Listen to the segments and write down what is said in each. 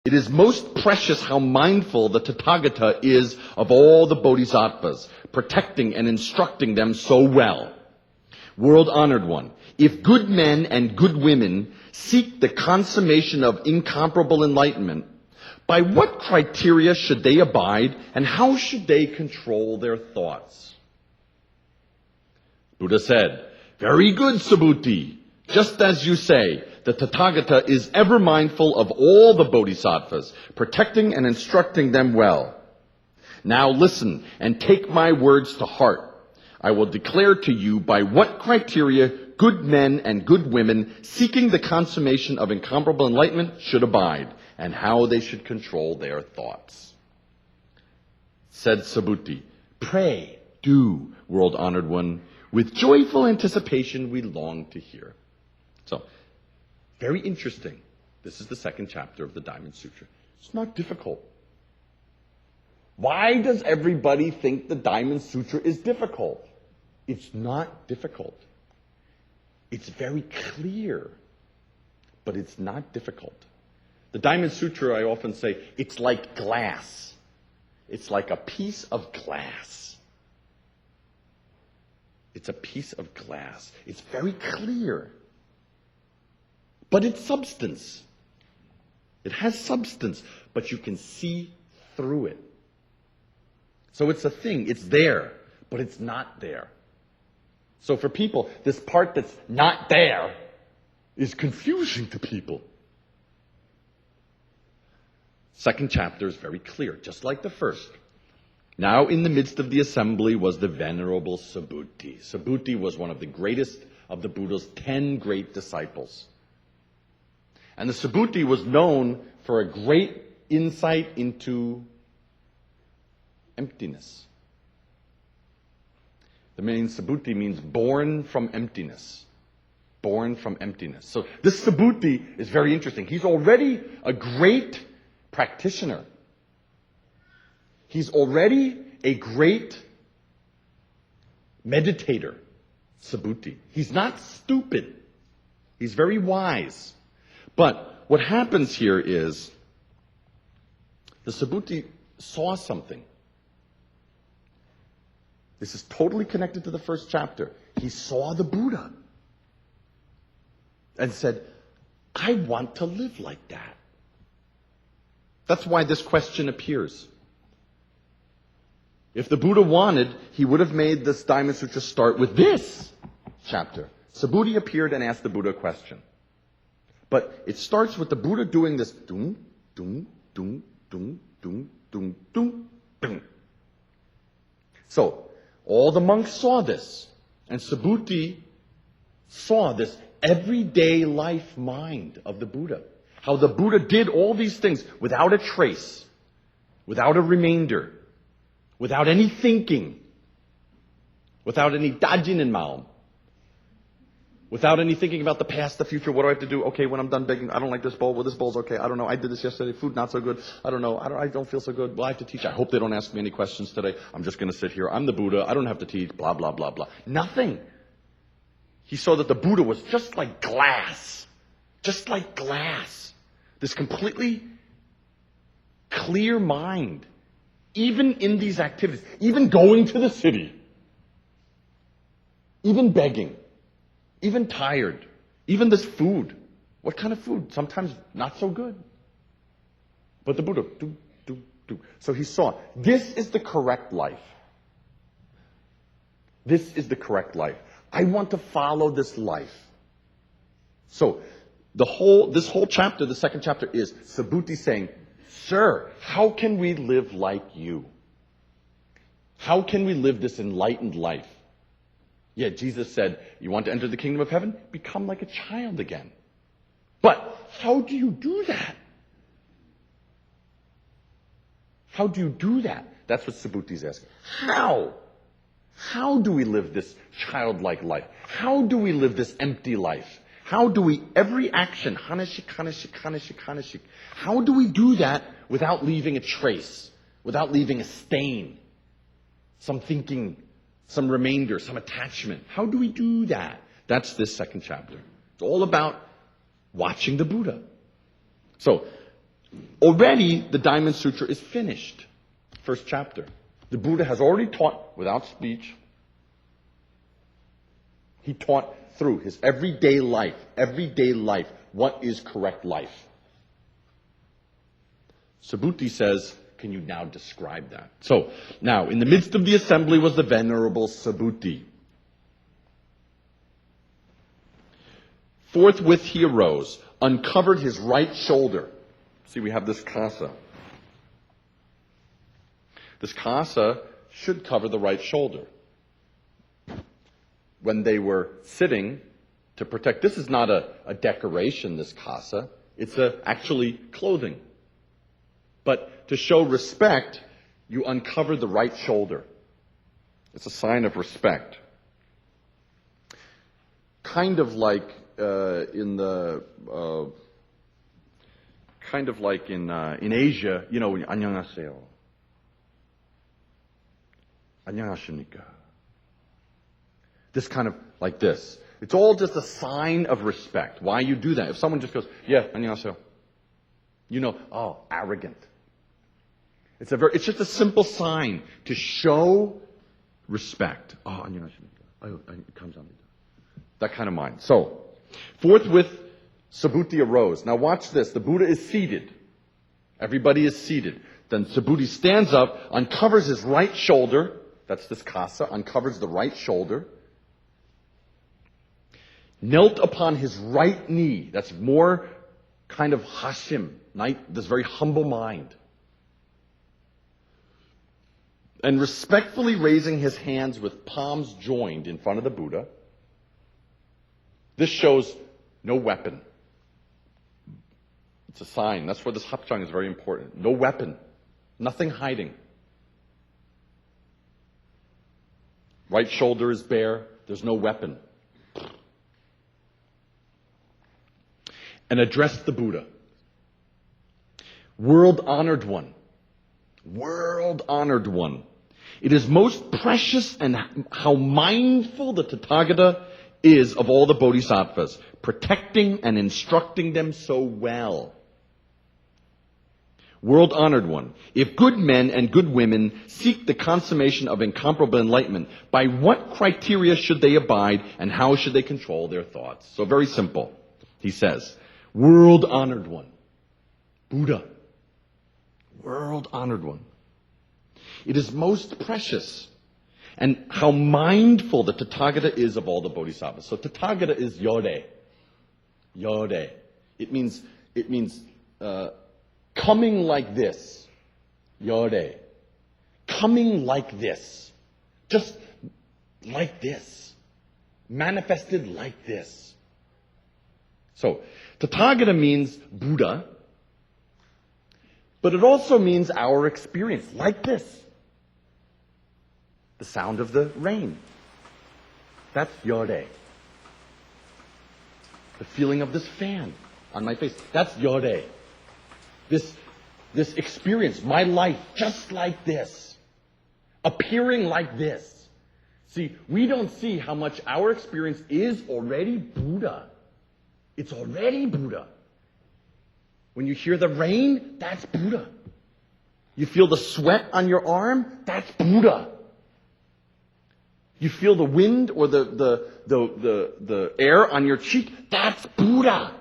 It is most precious how mindful the Tathagata is of all the bodhisattvas, protecting and instructing them so well. World-honored one, if good men and good women seek the consummation of incomparable enlightenment, by what criteria should they abide, and how should they control their thoughts? Buddha said, very good, Subhuti. Just as you say, the Tathagata is ever mindful of all the bodhisattvas, protecting and instructing them well. Now listen and take my words to heart. I will declare to you by what criteria good men and good women seeking the consummation of incomparable enlightenment should abide, and how they should control their thoughts. Said Subhuti, pray, do, world-honored one. With joyful anticipation we long to hear. So, very interesting. This is the second chapter of the Diamond Sutra. It's not difficult. Why does everybody think the Diamond Sutra is difficult? It's not difficult. It's very clear, but it's not difficult. The Diamond Sutra, I often say, it's like glass. It's like a piece of glass. It's a piece of glass. It's very clear. But it's substance. It has substance, but you can see through it. So it's a thing. It's there, but it's not there. So for people, this part that's not there is confusing to people. Second chapter is very clear, just like the first. Now in the midst of the assembly was the Venerable Subhuti. Subhuti was one of the greatest of the Buddha's 10 great disciples. And the Subhuti was known for a great insight into emptiness. The name Subhuti means born from emptiness. Born from emptiness. So this Subhuti is very interesting. He's already a great practitioner. He's already a great meditator, Subhuti. He's not stupid. He's very wise. But what happens here is the Subhuti saw something. This is totally connected to the first chapter. He saw the Buddha and said, I want to live like that. That's why this question appears. If the Buddha wanted, he would have made this Diamond Sutra start with this chapter. Subhuti appeared and asked the Buddha a question. But it starts with the Buddha doing this dum, dum, dum, dum, dum, dum, dum, dum. So, all the monks saw this. And Subhuti saw this everyday life mind of the Buddha. How the Buddha did all these things without a trace, without a remainder, without any thinking, without any dajin maum, without any thinking about the past, the future. What do I have to do? Okay, when I'm done begging, I don't like this bowl. Well, this bowl's okay. I don't know. I did this yesterday. Food not so good. I don't know. I don't feel so good. Well, I have to teach. I hope they don't ask me any questions today. I'm just going to sit here. I'm the Buddha. I don't have to teach. Blah, blah, blah, blah. Nothing. He saw that the Buddha was just like glass. Just like glass. This completely clear mind. Even in these activities. Even going to the city. Even begging. Even tired. Even this food. What kind of food? Sometimes not so good. But the Buddha, do. So he saw, this is the correct life. This is the correct life. I want to follow this life. So, this whole chapter, the second chapter, is Subhuti saying, Sir, how can we live like you? How can we live this enlightened life? Yeah, Jesus said, you want to enter the kingdom of heaven? Become like a child again. But how do you do that? How do you do that? That's what Subhuti's asking. How? How do we live this childlike life? How do we live this empty life? How do we, every action, hanashik, how do we do that without leaving a trace, without leaving a stain, some thinking, some remainder, some attachment? How do we do that? That's this second chapter. It's all about watching the Buddha. So, Already, the Diamond Sutra is finished. First chapter. The Buddha has already taught without speech. He taught through his everyday life, what is correct life. Subhuti says, can you now describe that? So, now, in the midst of the assembly was the Venerable Subhuti. Forthwith he arose, uncovered his right shoulder. See, we have this kasa. This kasa should cover the right shoulder. When they were sitting to protect, this is not a decoration, this kasa. It's actually clothing. But to show respect, you uncover the right shoulder. It's a sign of respect. Kind of like in Asia, you know, 안녕하세요. 안녕하십니까. This kind of like this. It's all just a sign of respect. Why you do that? If someone just goes, yeah, 안녕하세요. You know, oh, arrogant. It's just a simple sign to show respect. Oh, 안녕하십니까. 아유, 감사합니다. That kind of mind. So, forthwith, Subhuti arose. Now watch this. The Buddha is seated. Everybody is seated. Then Subhuti stands up, uncovers his right shoulder. That's this kasa. Uncovers the right shoulder. Knelt upon his right knee. That's more kind of hashim. This very humble mind. And respectfully raising his hands with palms joined in front of the Buddha. This shows no weapon. It's a sign. That's where this hapchang is very important. No weapon. Nothing hiding. Right shoulder is bare. There's no weapon. And addressed the Buddha. World-honored one. World-honored one. It is most precious and how mindful the Tathagata is of all the bodhisattvas, protecting and instructing them so well. World-honored one. If good men and good women seek the consummation of incomparable enlightenment, by what criteria should they abide and how should they control their thoughts? So very simple. He says, world-honored one. Buddha. World-honored one. It is most precious. And how mindful the Tathagata is of all the bodhisattvas. So Tathagata is yore. Yore. It means coming like this. Yore. Coming like this. Just like this. Manifested like this. So, Tathagata means Buddha. But it also means our experience. Like this. The sound of the rain. That's yore. The feeling of this fan on my face. That's yore. This experience, my life, just like this. Appearing like this. See, we don't see how much our experience is already Buddha. It's already Buddha. When you hear the rain, that's Buddha. You feel the sweat on your arm, that's Buddha. You feel the wind or the air on your cheek, that's Buddha.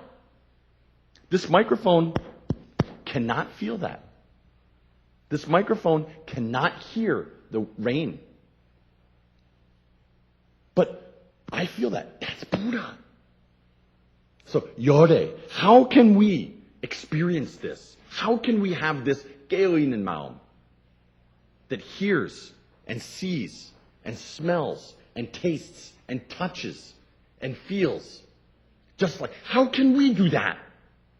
This microphone cannot feel that. This microphone cannot hear the rain. But I feel that. That's Buddha. So, yore, how can we experience this? How can we have this geoinen maum that hears and sees and smells and tastes and touches and feels? Just like, how can we do that?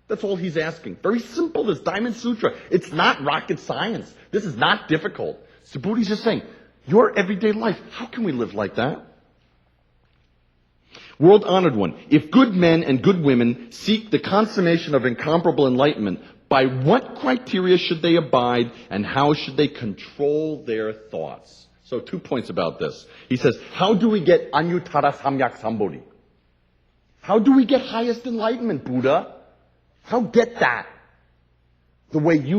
That's all he's asking. Very simple, this Diamond Sutra. It's not rocket science. This is not difficult. Subhuti's just saying, your everyday life, how can we live like that? World-honored one. If good men and good women seek the consummation of incomparable enlightenment, by what criteria should they abide and how should they control their thoughts? So 2 points about this. He says, how do we get Anyuttara Samyak Sambodhi? How do we get highest enlightenment, Buddha? How get that? the way you